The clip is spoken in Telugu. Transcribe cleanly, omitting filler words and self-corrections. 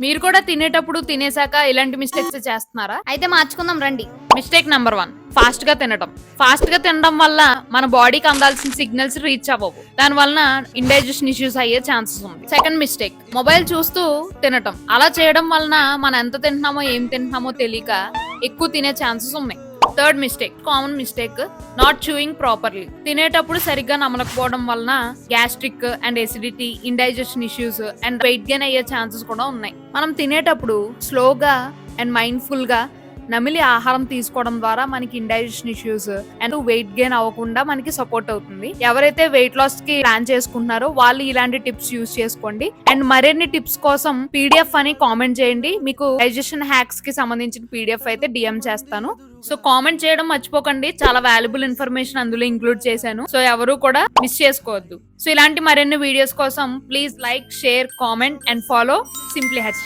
మీరు కూడా తినేటప్పుడు తినేసాక ఇలాంటి మిస్టేక్స్ చేస్తున్నారా? అయితే మార్చుకుందాం రండి. మిస్టేక్ నెంబర్ 1, ఫాస్ట్ గా తినడం. ఫాస్ట్ గా తినడం వల్ల మన బాడీకి అందాల్సిన సిగ్నల్స్ రీచ్ అవ్వవు. దాని వలన ఇండైజెషన్ ఇష్యూస్ అయ్యే ఛాన్సెస్ ఉంది. సెకండ్ మిస్టేక్, మొబైల్ చూస్తూ తినటం. అలా చేయడం వలన మనం ఎంత తింటున్నామో ఏం తింటున్నామో తెలియక ఎక్కువ తినే ఛాన్సెస్ ఉన్నాయి. Third mistake, common mistake, not chewing properly. తినేటప్పుడు సరిగ్గా నమలకపోవడం వలన gastric and acidity, indigestion issues and weight gain అయ్యే ఛాన్సెస్ కూడా ఉన్నాయి. మనం తినేటప్పుడు స్లోగా అండ్ మైండ్ఫుల్ గా నమిలి ఆహారం తీసుకోవడం ద్వారా మనకి indigestion issues and weight gain అవ్వకుండా మనకి సపోర్ట్ అవుతుంది. ఎవరైతే వెయిట్ లాస్ కి ప్లాన్ చేసుకుంటున్నారో వాళ్ళు ఇలాంటి టిప్స్ యూజ్ చేసుకోండి. అండ్ మరిన్ని టిప్స్ కోసం పీడిఎఫ్ అని కామెంట్ చేయండి. మీకు డైజెషన్ హ్యాక్స్ కి సంబంధించిన పీడిఎఫ్ అయితే డిఎం చేస్తాను. సో కామెంట్ చేయడం మర్చిపోకండి, చాలా వాల్యుబుల్ ఇన్ఫర్మేషన్ అందులో ఇంక్లూడ్ చేశాను. సో ఎవరు కూడా మిస్ చేసుకోవద్దు. సో ఇలాంటి మరిన్ని వీడియోస్ కోసం please like, share, comment and follow simply H.